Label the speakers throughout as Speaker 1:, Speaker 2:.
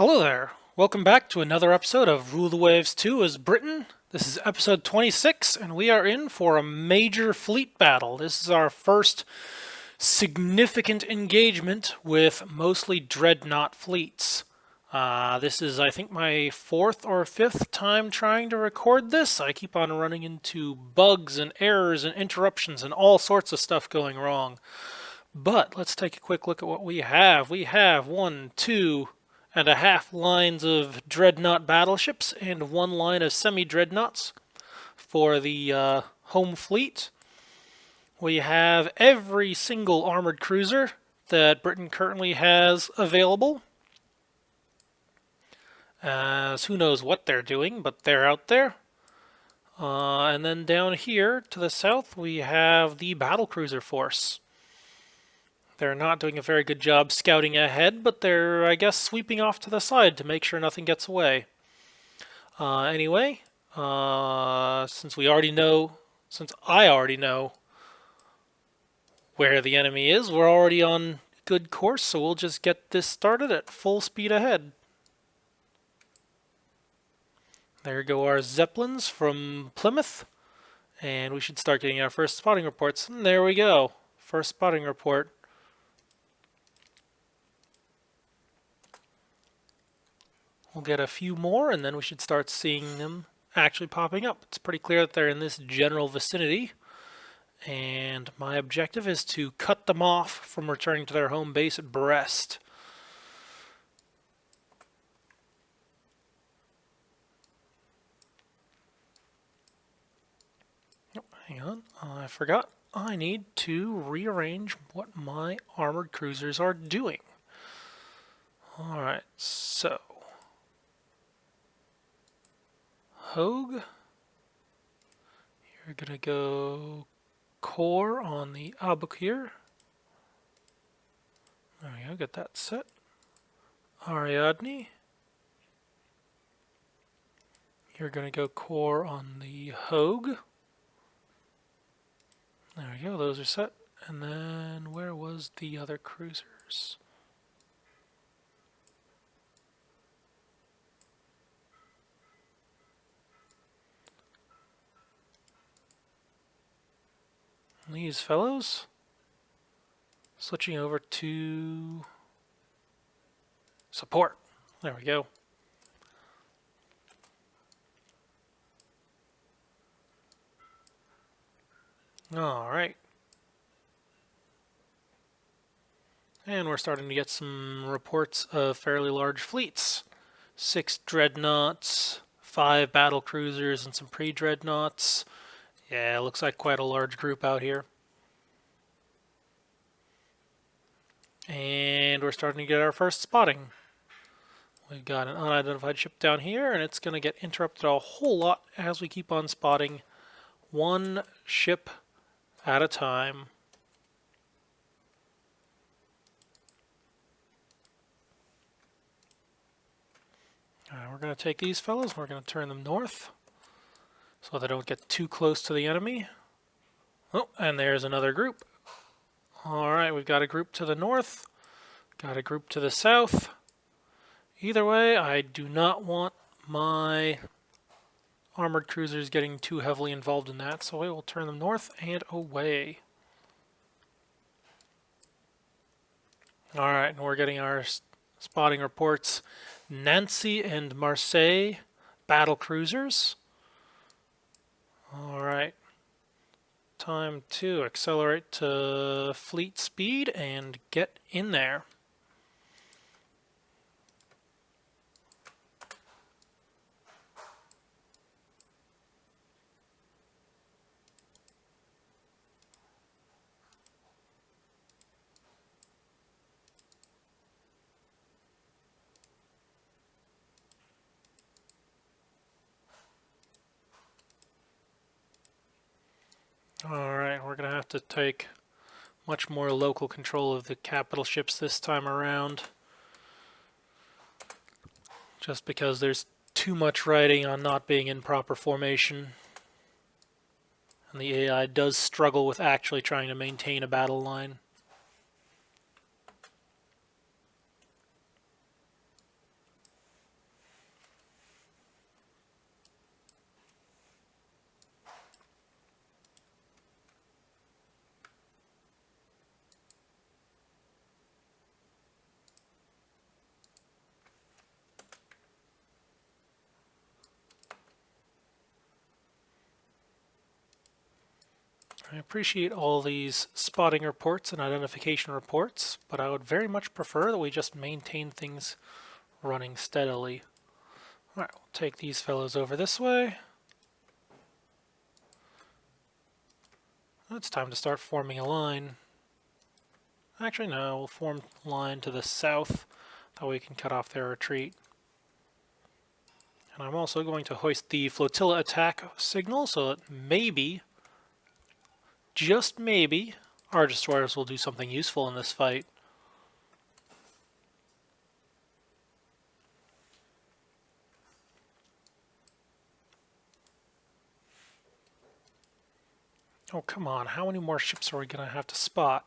Speaker 1: Hello there. Welcome back to another episode of Rule the Waves 2 as Britain. This is episode 26, and we are in for a major fleet battle. This is our first significant engagement with mostly dreadnought fleets. This is, I think, my fourth or fifth time trying to record this. I keep on running into bugs and errors and interruptions and all sorts of stuff going wrong. But let's take a quick look at what we have. We have 1.5 lines of dreadnought battleships and 1 line of semi-dreadnoughts for the home fleet. We have every single armored cruiser that Britain currently has available. As who knows what they're doing, but they're out there. And then down here to the south we have the battlecruiser force. They're not doing a very good job scouting ahead, but they're, I guess, sweeping off to the side to make sure nothing gets away. Anyway, since I already know where the enemy is, we're already on good course, so we'll just get this started at full speed ahead. There go our Zeppelins from Plymouth, and we should start getting our first spotting reports. And there we go, first spotting report. We'll get a few more, and then we should start seeing them actually popping up. It's pretty clear that they're in this general vicinity, and my objective is to cut them off from returning to their home base at Brest. Oh, hang on, I forgot. I need to rearrange what my armored cruisers are doing. Alright, so Hogue, you're gonna go core on the Abuk here. There we go, get that set. Ariadne, you're gonna go core on the Hogue. There we go, those are set. And then where was the other cruisers? These fellows, switching over to support. There we go. All right. And we're starting to get some reports of fairly large fleets. 6 dreadnoughts, 5 battle cruisers, and some pre-dreadnoughts. Yeah, it looks like quite a large group out here. And we're starting to get our first spotting. We've got an unidentified ship down here, and it's going to get interrupted a whole lot as we keep on spotting one ship at a time. Alright, we're going to take these fellows, we're going to turn them north so they don't get too close to the enemy. Oh, and there's another group. Alright, we've got a group to the north, got a group to the south. Either way, I do not want my armored cruisers getting too heavily involved in that, so I will turn them north and away. Alright, and we're getting our spotting reports. Nancy and Marseille battle cruisers. Alright, time to accelerate to fleet speed and get in there. Alright, we're going to have to take much more local control of the capital ships this time around. Just because there's too much writing on not being in proper formation. And the AI does struggle with actually trying to maintain a battle line. I appreciate all these spotting reports and identification reports, but I would very much prefer that we just maintain things running steadily. Alright, we'll take these fellows over this way. It's time to start forming a line. Actually, no, we'll form a line to the south, that way we can cut off their retreat. And I'm also going to hoist the flotilla attack signal so that maybe, just maybe, our destroyers will do something useful in this fight. Oh, come on. How many more ships are we going to have to spot?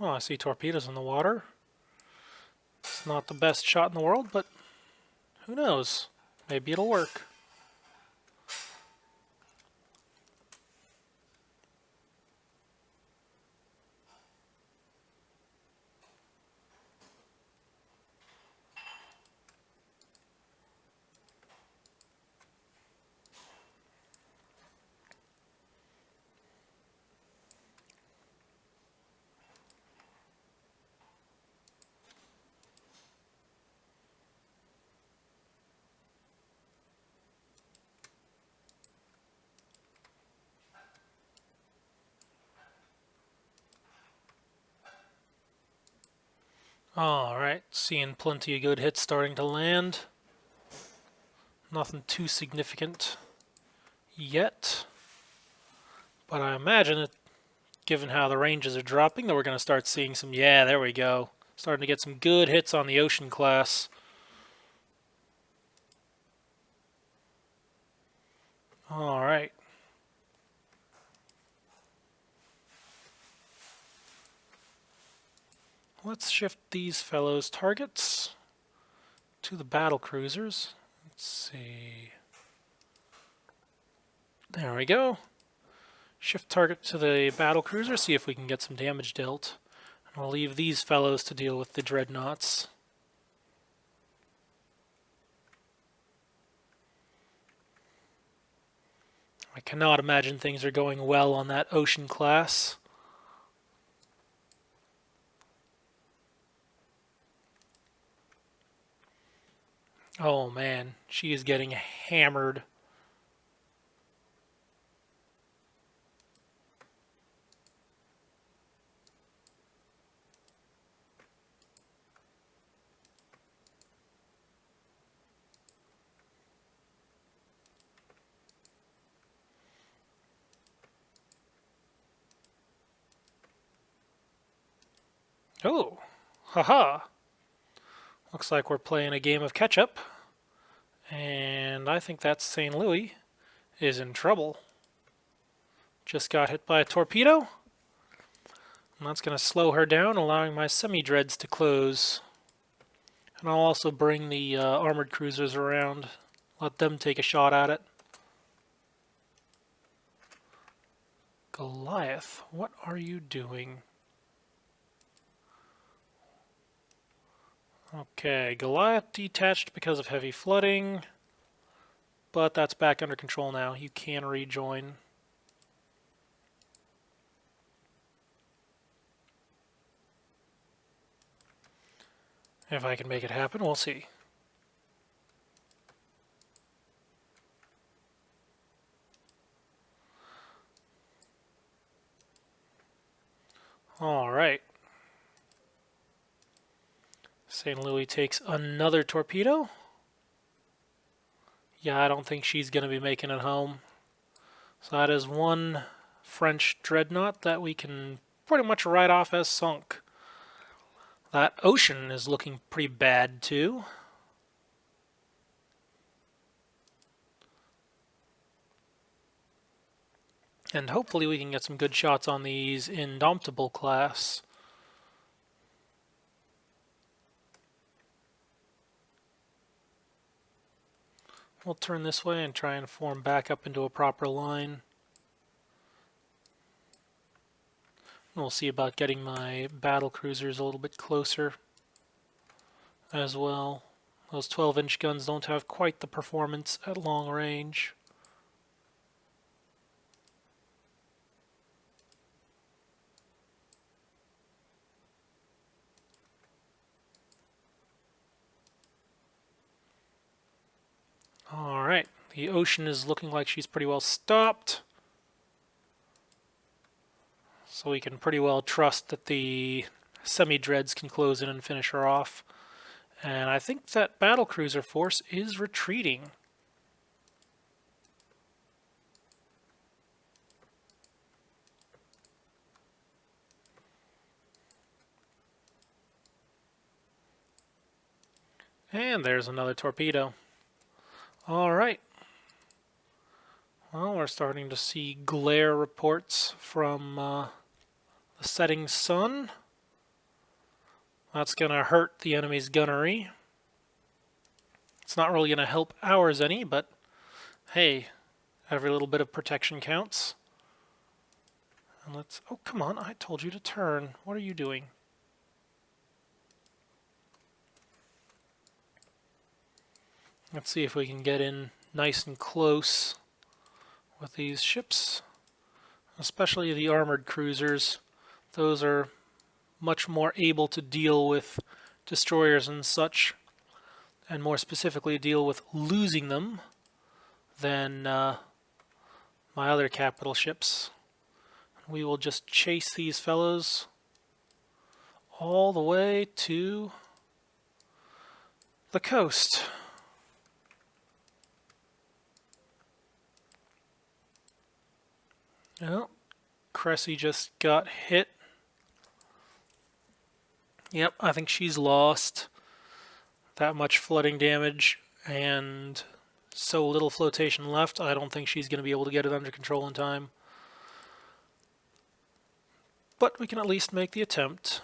Speaker 1: Well, I see torpedoes in the water. It's not the best shot in the world, but who knows? Maybe it'll work. Alright, seeing plenty of good hits starting to land. Nothing too significant yet. But I imagine that, given how the ranges are dropping, that we're going to start seeing some... Yeah, there we go. Starting to get some good hits on the Ocean class. Alright. Let's shift these fellows' targets to the battle cruisers. Let's see. There we go. Shift target to the battle cruiser, see if we can get some damage dealt. And we'll leave these fellows to deal with the dreadnoughts. I cannot imagine things are going well on that Ocean class. Oh man, she is getting hammered. Oh, haha. Looks like we're playing a game of catch-up. And I think that St. Louis is in trouble. Just got hit by a torpedo. And that's going to slow her down, allowing my semi-dreads to close. And I'll also bring the armored cruisers around. Let them take a shot at it. Goliath, what are you doing? Okay, Goliath detached because of heavy flooding, but that's back under control now. You can rejoin. If I can make it happen, we'll see. All right. St. Louis takes another torpedo. Yeah, I don't think she's going to be making it home. So that is one French dreadnought that we can pretty much write off as sunk. That Ocean is looking pretty bad too. And hopefully we can get some good shots on these Indomitable class. We'll turn this way and try and form back up into a proper line. We'll see about getting my battle cruisers a little bit closer. as well. Those 12-inch guns don't have quite the performance at long range. Alright, the ocean is looking like she's pretty well stopped. So we can pretty well trust that the semi-dreads can close in and finish her off. And I think that battle cruiser force is retreating. And there's another torpedo. Alright. Well, we're starting to see glare reports from the setting sun. That's going to hurt the enemy's gunnery. It's not really going to help ours any, but hey, every little bit of protection counts. And let's... Oh, come on, I told you to turn. What are you doing? Let's see if we can get in nice and close with these ships, especially the armored cruisers. Those are much more able to deal with destroyers and such, and more specifically deal with losing them than my other capital ships. We will just chase these fellows all the way to the coast. Oh, Cressy just got hit. Yep, I think she's lost. That much flooding damage and so little flotation left, I don't think she's going to be able to get it under control in time. But we can at least make the attempt.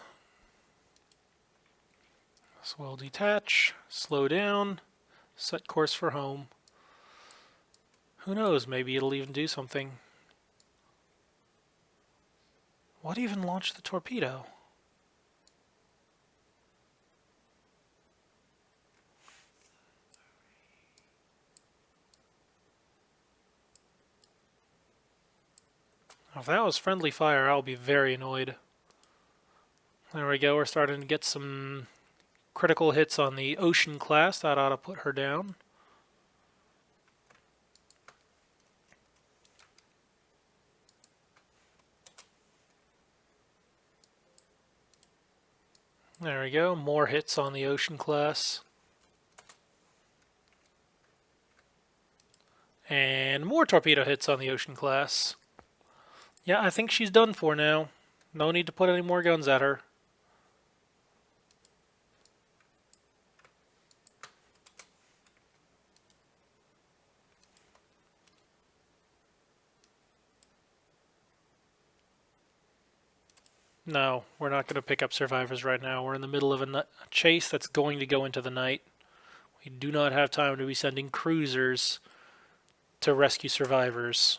Speaker 1: So we'll detach, slow down, set course for home. Who knows, maybe it'll even do something. What even launched the torpedo? If that was friendly fire, I'll be very annoyed. There we go, we're starting to get some critical hits on the Ocean class. That ought to put her down. There we go, more hits on the Ocean class. And more torpedo hits on the Ocean class. Yeah, I think she's done for now. No need to put any more guns at her. No, we're not going to pick up survivors right now. We're in the middle of a chase that's going to go into the night. We do not have time to be sending cruisers to rescue survivors.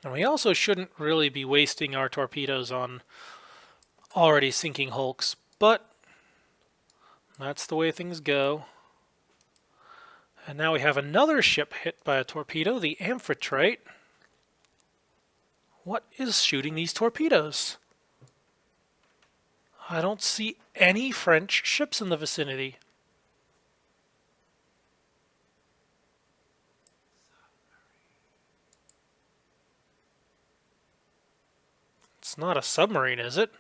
Speaker 1: And we also shouldn't really be wasting our torpedoes on already sinking hulks, but that's the way things go. And now we have another ship hit by a torpedo, the Amphitrite. What is shooting these torpedoes? I don't see any French ships in the vicinity. It's not a submarine, is it?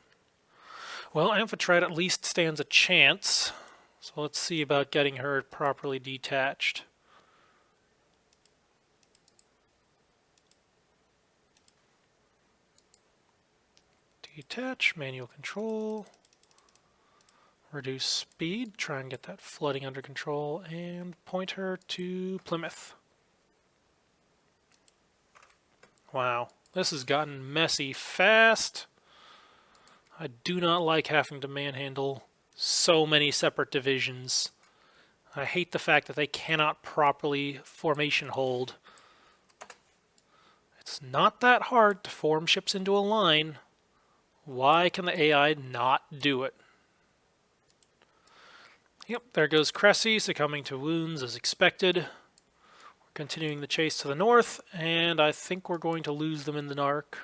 Speaker 1: Well, Amphitrite at least stands a chance. So let's see about getting her properly detached. Detach, manual control. Reduce speed, try and get that flooding under control, and point her to Plymouth. Wow, this has gotten messy fast. I do not like having to manhandle so many separate divisions. I hate the fact that they cannot properly formation hold It's not that hard to form ships into a line. Why can the AI not do it? Yep, there goes Cressy, succumbing to wounds as expected. We're continuing the chase to the north, and I think we're going to lose them in the dark.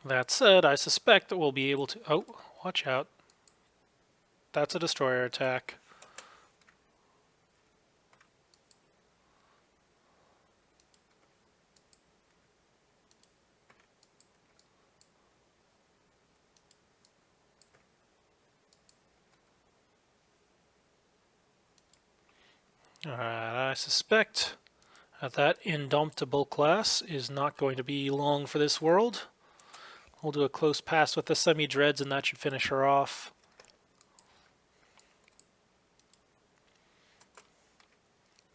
Speaker 1: That said, I suspect that we'll be able to... Oh, watch out. That's a destroyer attack. Alright, I suspect that Indomitable class is not going to be long for this world. We'll do a close pass with the semi-dreads and that should finish her off.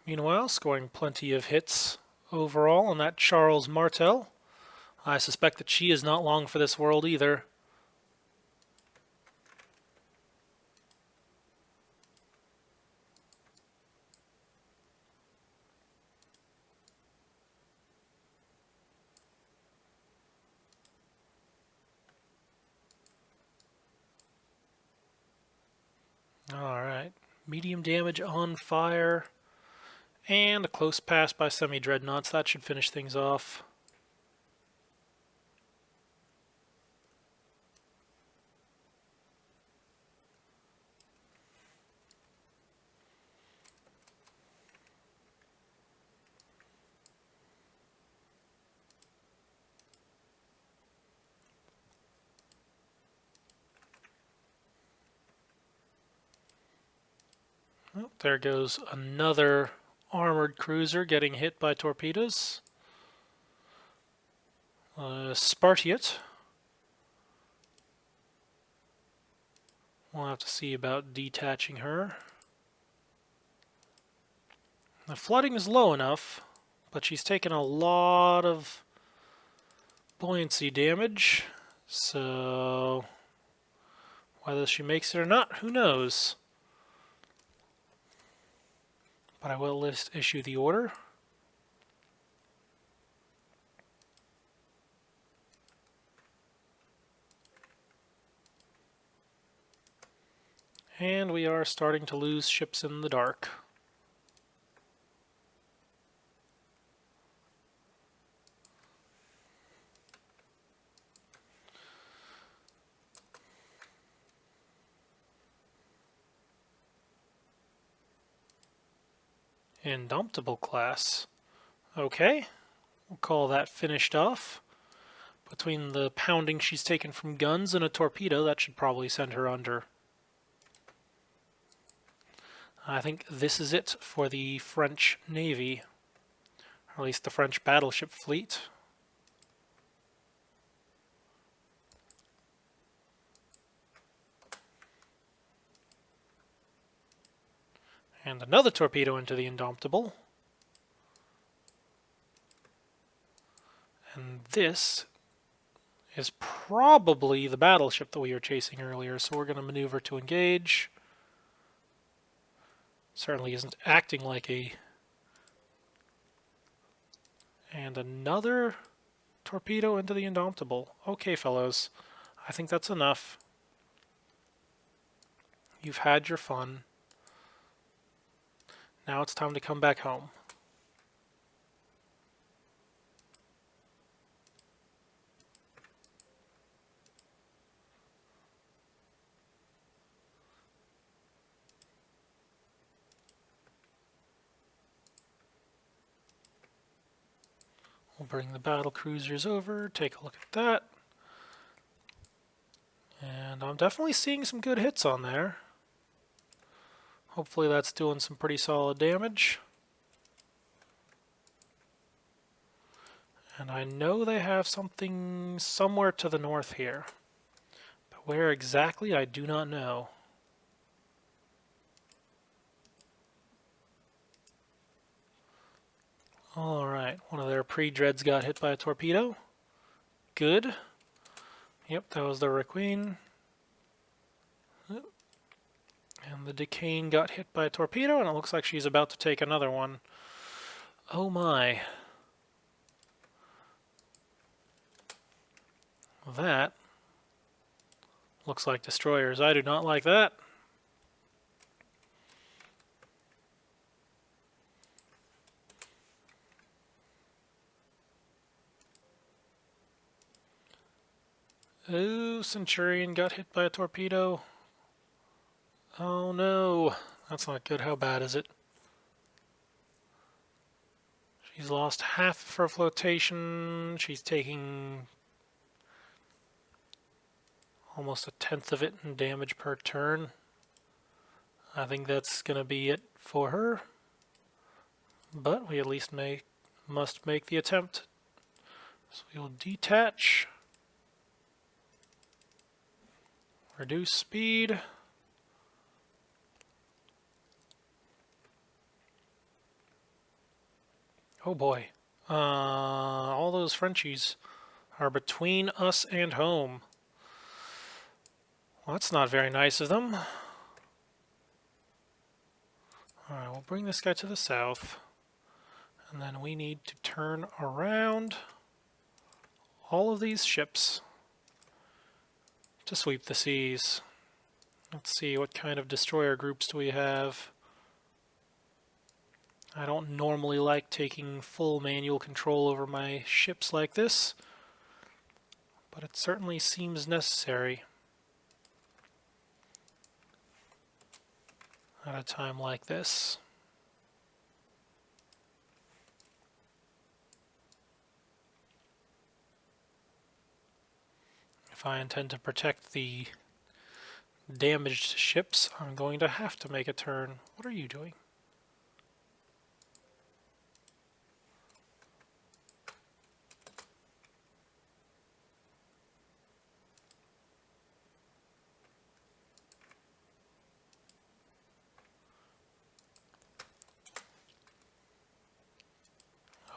Speaker 1: Meanwhile, scoring plenty of hits overall on that Charles Martel. I suspect that she is not long for this world either. Alright, medium damage on fire, and a close pass by semi-dreadnoughts. That should finish things off. Oh, there goes another armored cruiser getting hit by torpedoes. Spartiate. We'll have to see about detaching her. The flooding is low enough, but she's taken a lot of buoyancy damage, so whether she makes it or not, who knows? But I will issue the order. And we are starting to lose ships in the dark. Indomitable class. Okay, we'll call that finished off. Between the pounding she's taken from guns and a torpedo, that should probably send her under. I think this is it for the French Navy, or at least the French battleship fleet. And another torpedo into the Indomitable. And this is probably the battleship that we were chasing earlier, so we're going to maneuver to engage. Certainly isn't acting like a... And another torpedo into the Indomitable. Okay, fellows, I think that's enough. You've had your fun. Now it's time to come back home. We'll bring the battle cruisers over, take a look at that. And I'm definitely seeing some good hits on there. Hopefully that's doing some pretty solid damage. And I know they have something somewhere to the north here. But where exactly, I do not know. Alright, one of their pre-dreads got hit by a torpedo. Good. Yep, that was the Requeen. And the Decane got hit by a torpedo, and it looks like she's about to take another one. Oh my. That looks like destroyers. I do not like that. Oh, Centurion got hit by a torpedo. Oh no, that's not good. How bad is it? She's lost half of her flotation. She's taking almost a tenth of it in damage per turn. I think that's going to be it for her. But we at least must make the attempt. So we will detach. Reduce speed. Oh boy. All those Frenchies are between us and home. Well, that's not very nice of them. Alright, we'll bring this guy to the south. And then we need to turn around all of these ships to sweep the seas. Let's see, what kind of destroyer groups do we have? I don't normally like taking full manual control over my ships like this, but it certainly seems necessary at a time like this. If I intend to protect the damaged ships, I'm going to have to make a turn. What are you doing?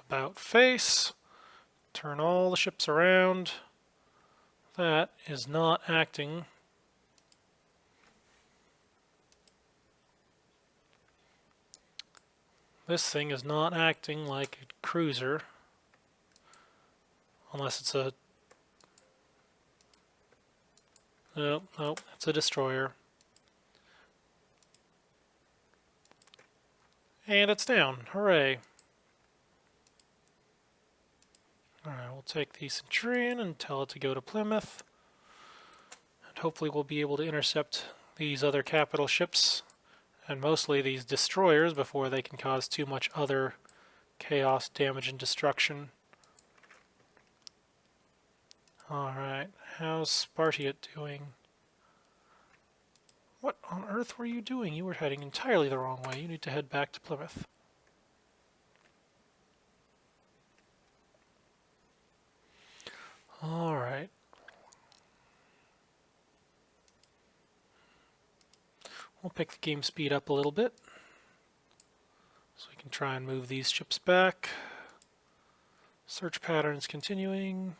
Speaker 1: About face. Turn all the ships around. That is not acting. This thing is not acting like a cruiser. Unless it's a... Nope, it's a destroyer. And it's down. Hooray. Alright, we'll take the Centurion and tell it to go to Plymouth. And hopefully we'll be able to intercept these other capital ships, and mostly these destroyers, before they can cause too much other chaos, damage, and destruction. Alright, how's Spartiate doing? What on earth were you doing? You were heading entirely the wrong way. You need to head back to Plymouth. Alright. We'll pick the game speed up a little bit, so we can try and move these ships back. Search patterns continuing.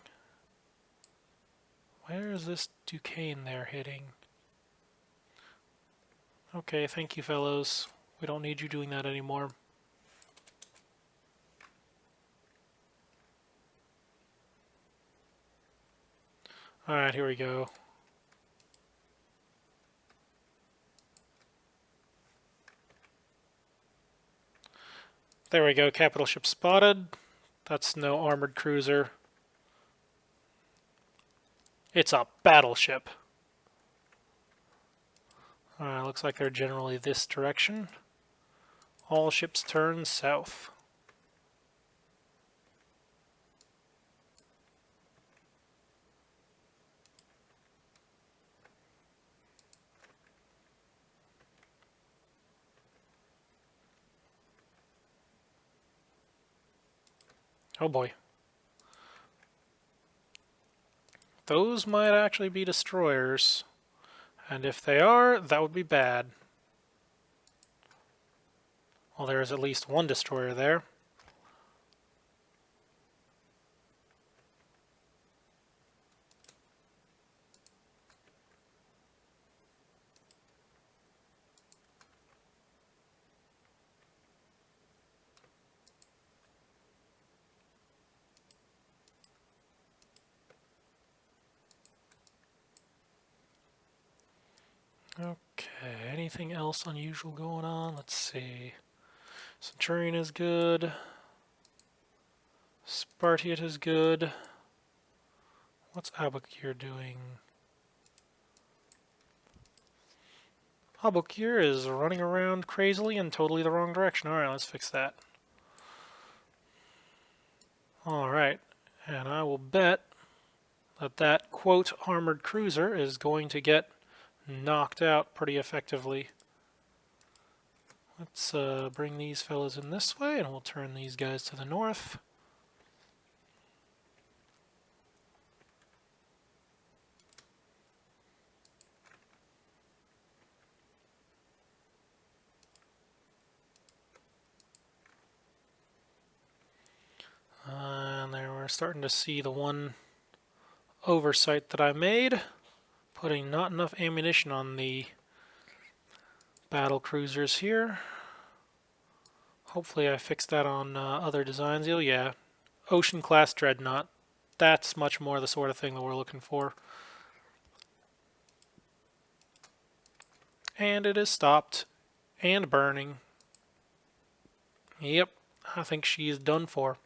Speaker 1: Where is this Duquesne there hitting? Okay, thank you, fellows. We don't need you doing that anymore. Alright, here we go. There we go, capital ship spotted. That's no armored cruiser. It's a battleship. Alright, looks like they're generally this direction. All ships turn south. Oh boy. Those might actually be destroyers. And if they are, that would be bad. Well, there is at least one destroyer there. Okay, anything else unusual going on? Let's see. Centurion is good. Spartiate is good. What's Abukir doing? Abukir is running around crazily in totally the wrong direction. Alright, let's fix that. Alright, and I will bet that that quote armored cruiser is going to get knocked out pretty effectively. Let's bring these fellas in this way, and we'll turn these guys to the north. And there we're starting to see the one oversight that I made, putting not enough ammunition on the battle cruisers here. Hopefully I fixed that on other designs. Oh yeah, Ocean class dreadnought. That's much more the sort of thing that we're looking for. And it is stopped and burning. Yep, I think she is done for.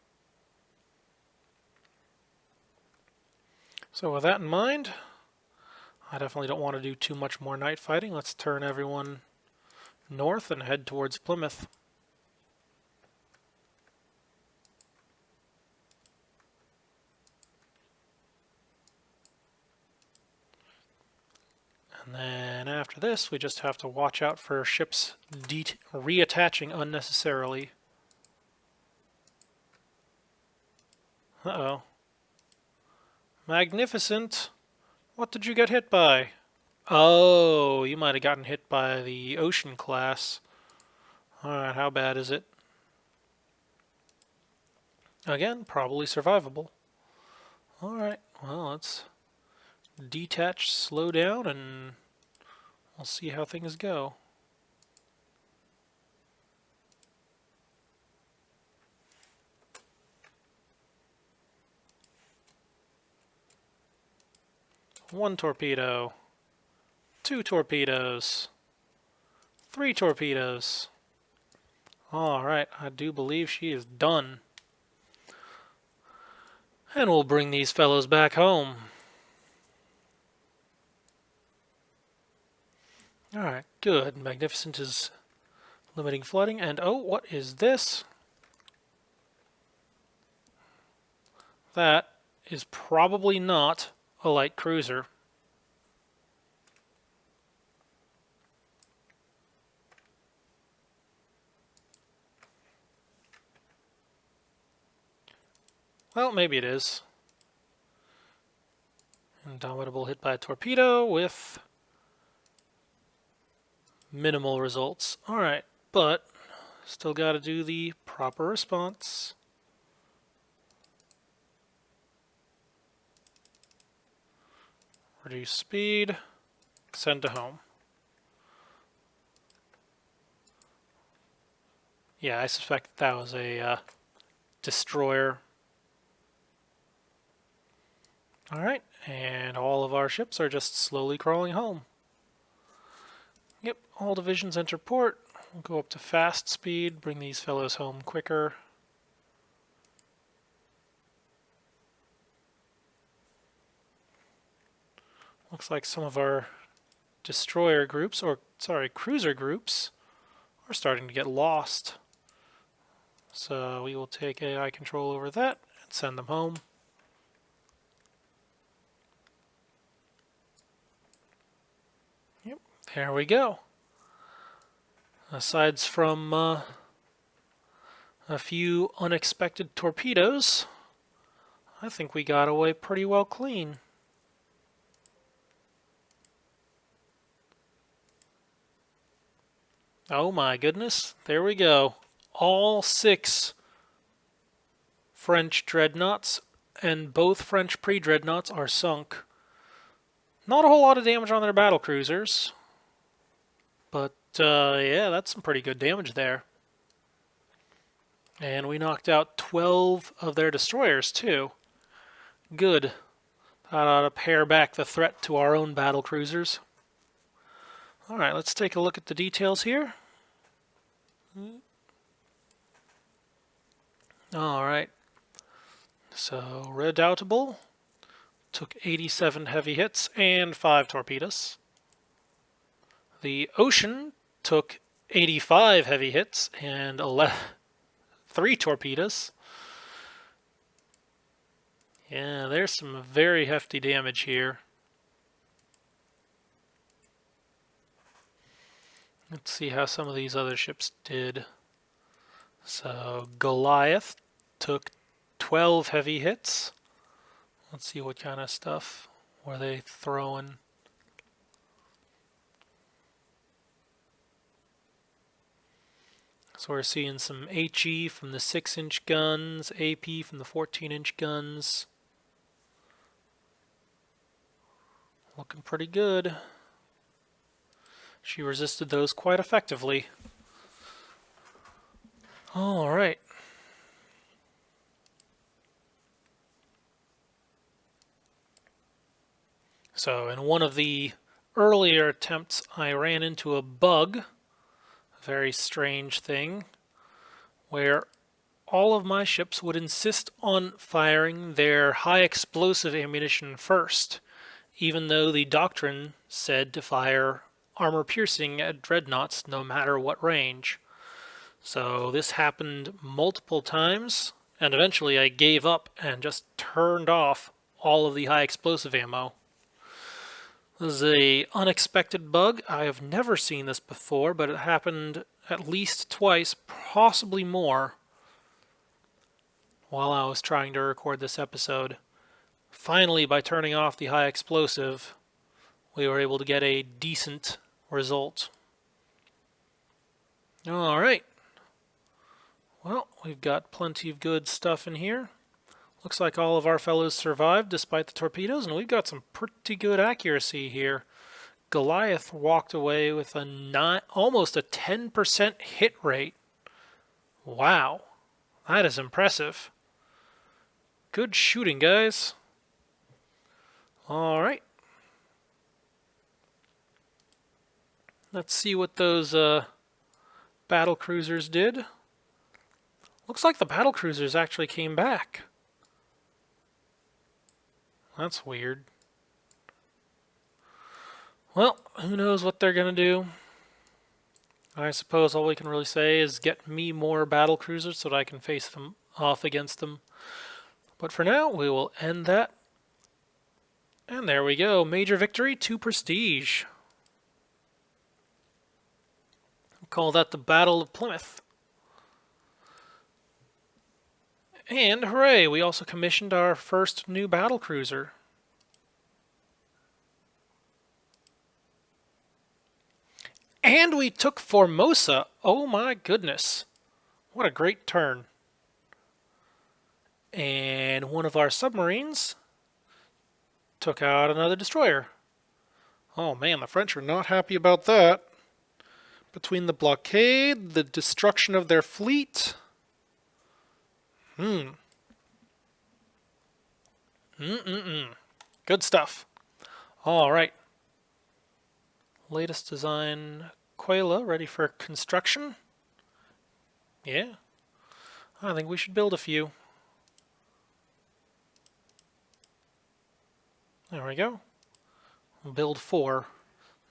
Speaker 1: So with that in mind, I definitely don't want to do too much more night fighting. Let's turn everyone north and head towards Plymouth. And then after this, we just have to watch out for ships reattaching unnecessarily. Uh-oh. Magnificent! What did you get hit by? Oh, you might have gotten hit by the Ocean class. Alright, how bad is it? Again, probably survivable. Alright, well, let's detach, slow down, and we'll see how things go. One torpedo. 2 torpedoes. 3 torpedoes. Alright, I do believe she is done. And we'll bring these fellows back home. Alright, good. Magnificent is limiting flooding. And oh, what is this? That is probably not a light cruiser. Well, maybe it is. Indomitable hit by a torpedo with minimal results. Alright, but still got to do the proper response. Reduce speed, send to home. Yeah, I suspect that was a destroyer. Alright, and all of our ships are just slowly crawling home. Yep, all divisions enter port. We'll go up to fast speed, bring these fellows home quicker. Looks like some of our destroyer groups, or sorry, cruiser groups, are starting to get lost. So we will take AI control over that and send them home. Yep, there we go. Aside from a few unexpected torpedoes, I think we got away pretty well clean. Oh my goodness, there we go. All 6 French dreadnoughts and both French pre-dreadnoughts are sunk. Not a whole lot of damage on their battle cruisers, but yeah, that's some pretty good damage there. And we knocked out 12 of their destroyers too. Good. That ought to pare back the threat to our own battle cruisers. Alright, let's take a look at the details here. Alright, so Redoubtable took 87 heavy hits and 5 torpedoes. The Ocean took 85 heavy hits and 3 torpedoes. Yeah, there's some very hefty damage here. Let's see how some of these other ships did. So Goliath took 12 heavy hits. Let's see what kind of stuff were they throwing. So we're seeing some HE from the 6-inch guns, AP from the 14-inch guns. Looking pretty good. She resisted those quite effectively. All right. So in one of the earlier attempts, I ran into a bug, a very strange thing, where all of my ships would insist on firing their high explosive ammunition first, even though the doctrine said to fire armor-piercing at dreadnoughts no matter what range. So this happened multiple times, and eventually I gave up and just turned off all of the high explosive ammo. This is an unexpected bug. I have never seen this before, but it happened at least twice, possibly more, while I was trying to record this episode. Finally, by turning off the high explosive, we were able to get a decent result. Alright. Well, we've got plenty of good stuff in here. Looks like all of our fellows survived despite the torpedoes, and we've got some pretty good accuracy here. Goliath walked away with almost a 10% hit rate. Wow, that is impressive. Good shooting, guys. Alright. Let's see what those battle cruisers did. Looks like the battle cruisers actually came back. That's weird. Well, who knows what they're going to do. I suppose all we can really say is get me more battle cruisers so that I can face them off against them. But for now, we will end that. And there we go. Major victory, 2 prestige. We'll call that the Battle of Plymouth. And hooray, we also commissioned our first new battle cruiser. And we took Formosa. Oh my goodness. What a great turn. And one of our submarines took out another destroyer. Oh man, the French are not happy about that. Between the blockade, the destruction of their fleet. Good stuff. All right. Latest design Quayla ready for construction. Yeah. I think we should build a few. There we go. We'll build 4.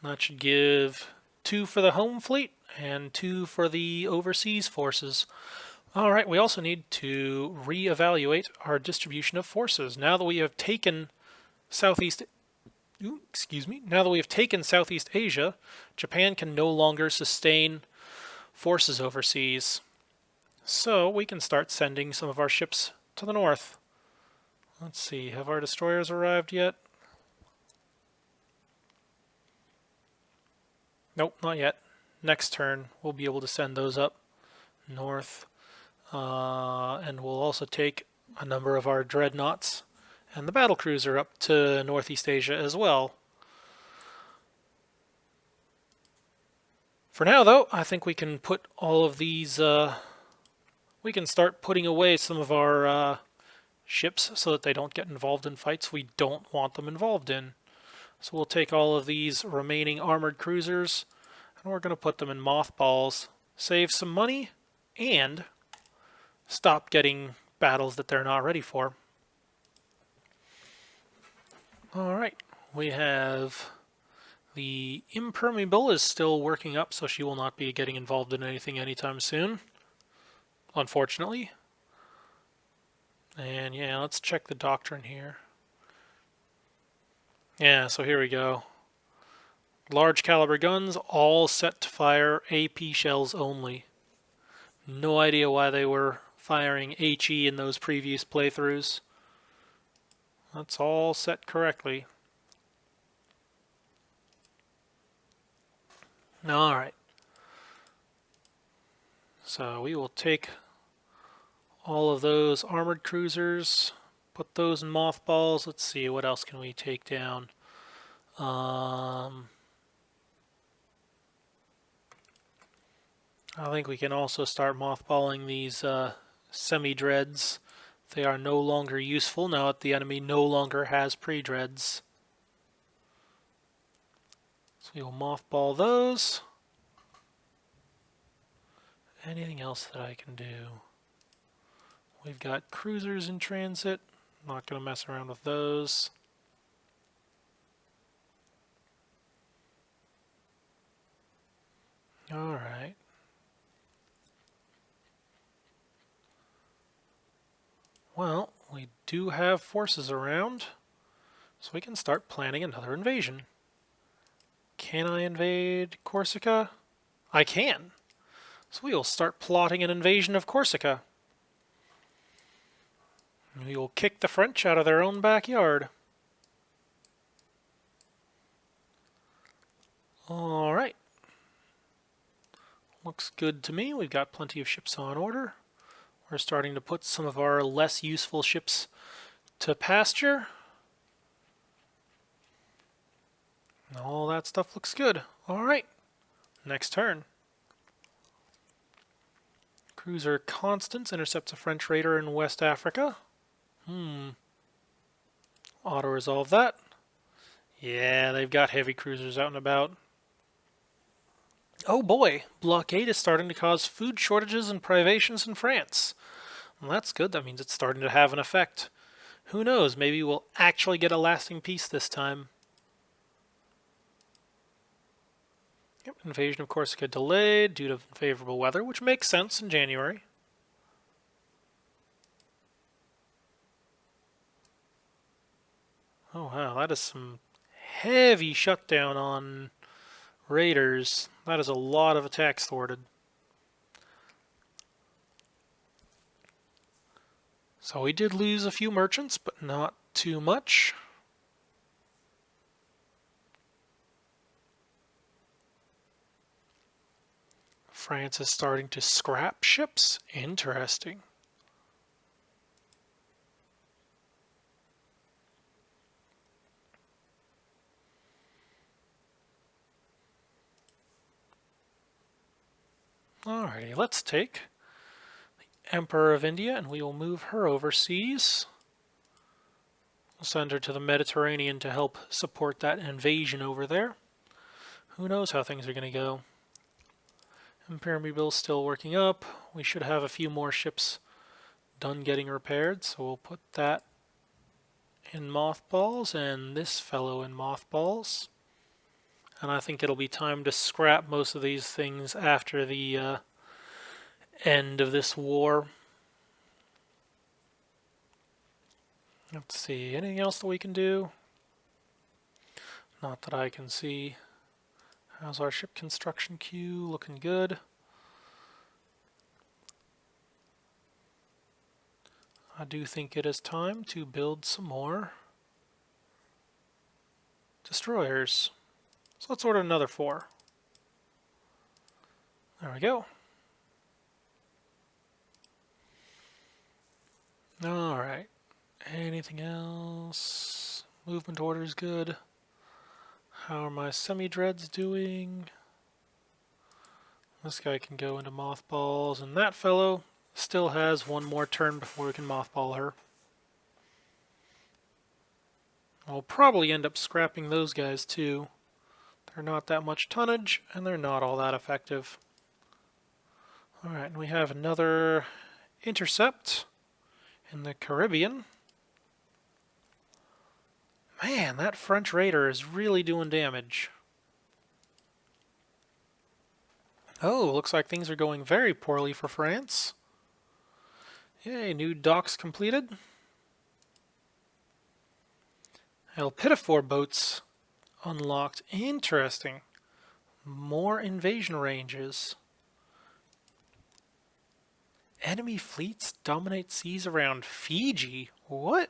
Speaker 1: That should give 2 for the home fleet and 2 for the overseas forces. All right, we also need to reevaluate our distribution of forces. Now that we have taken Southeast Asia, Japan can no longer sustain forces overseas. So we can start sending some of our ships to the north. Let's see, have our destroyers arrived yet? Nope, not yet. Next turn, we'll be able to send those up north. And we'll also take a number of our dreadnoughts and the battlecruiser up to Northeast Asia as well. For now, though, I think we can put all of these... we can start putting away some of our ships so that they don't get involved in fights we don't want them involved in. So we'll take all of these remaining armored cruisers and we're going to put them in mothballs, save some money, and stop getting battles that they're not ready for. Alright, we have the Impermeable is still working up, so she will not be getting involved in anything anytime soon, unfortunately. And yeah, let's check the doctrine here. Yeah, so here we go. Large caliber guns, all set to fire AP shells only. No idea why they were firing HE in those previous playthroughs. That's all set correctly. Alright. So we will take all of those armored cruisers, put those in mothballs. Let's see, what else can we take down? I think we can also start mothballing these semi-dreads. They are no longer useful now that the enemy no longer has pre-dreads. So we will mothball those. Anything else that I can do? We've got cruisers in transit. Not going to mess around with those. Alright. Well, we do have forces around, so we can start planning another invasion. Can I invade Corsica? I can. So we will start plotting an invasion of Corsica. We will kick the French out of their own backyard. Alright. Looks good to me. We've got plenty of ships on order. We're starting to put some of our less useful ships to pasture. All that stuff looks good. Alright. Next turn. Cruiser Constance intercepts a French raider in West Africa. Auto-resolve that. Yeah, they've got heavy cruisers out and about. Oh boy, blockade is starting to cause food shortages and privations in France. Well, that's good. That means it's starting to have an effect. Who knows, maybe we'll actually get a lasting peace this time. Yep, invasion of Corsica delayed due to unfavorable weather, which makes sense in January. Oh wow, that is some heavy shutdown on raiders. That is a lot of attacks thwarted. So we did lose a few merchants, but not too much. France is starting to scrap ships. Interesting. Alrighty, let's take the Emperor of India and we will move her overseas. We'll send her to the Mediterranean to help support that invasion over there. Who knows how things are going to go. Impermeable's still working up. We should have a few more ships done getting repaired, so we'll put that in mothballs and this fellow in mothballs. And I think it'll be time to scrap most of these things after the end of this war. Let's see, anything else that we can do? Not that I can see. How's our ship construction queue? Looking good. I do think it is time to build some more destroyers. So let's order another 4. There we go. Alright. Anything else? Movement order is good. How are my semi-dreads doing? This guy can go into mothballs, and that fellow still has one more turn before we can mothball her. We'll probably end up scrapping those guys too. They're not that much tonnage, and they're not all that effective. Alright, and we have another intercept in the Caribbean. Man, that French raider is really doing damage. Oh, looks like things are going very poorly for France. Yay, new docks completed. El Pittafor boats unlocked. Interesting. More invasion ranges. Enemy fleets dominate seas around Fiji. What?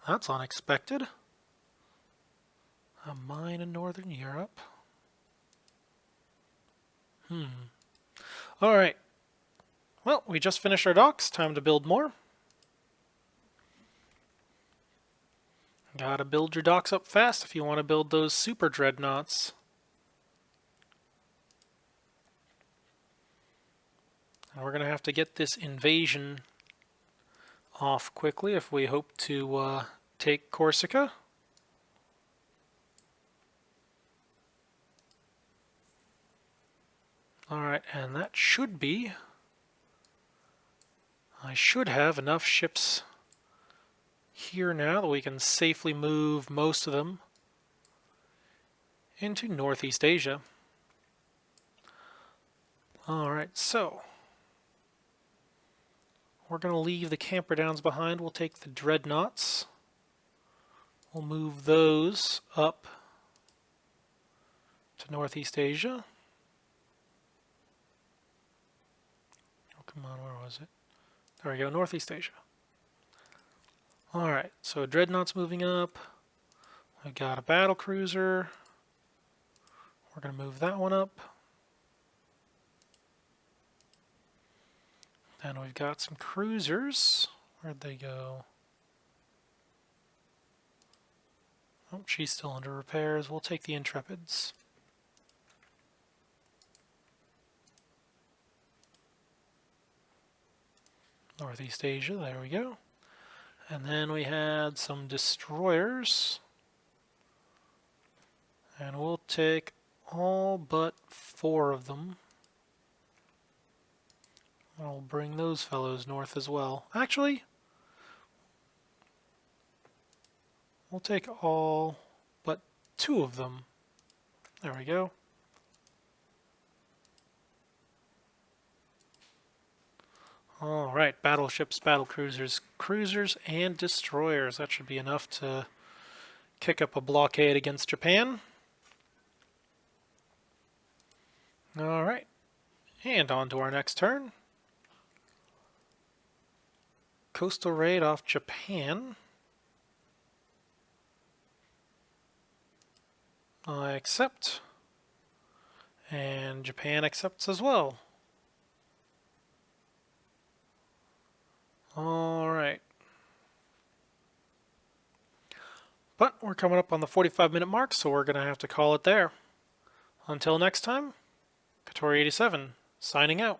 Speaker 1: That's unexpected. A mine in Northern Europe. Alright. Well, we just finished our docks. Time to build more. Gotta build your docks up fast if you want to build those super dreadnoughts. And we're going to have to get this invasion off quickly if we hope to take Corsica. Alright, and that should be... I should have enough ships here now that we can safely move most of them into Northeast Asia. Alright, so we're going to leave the camper downs behind. We'll take the dreadnoughts. We'll move those up to Northeast Asia. Oh, come on, where was it? There we go, Northeast Asia. Alright, so dreadnoughts moving up. We've got a battle cruiser. We're going to move that one up. And we've got some cruisers. Where'd they go? Oh, she's still under repairs. We'll take the Intrepids. Northeast Asia, there we go. And then we had some destroyers. And we'll take all but 4 of them. I'll bring those fellows north as well. Actually, we'll take all but 2 of them. There we go. Alright, battleships, battle cruisers, cruisers, and destroyers. That should be enough to kick up a blockade against Japan. Alright, and on to our next turn. Coastal raid off Japan. I accept. And Japan accepts as well. Alright. But we're coming up on the 45-minute mark, so we're going to have to call it there. Until next time, Katori87, signing out.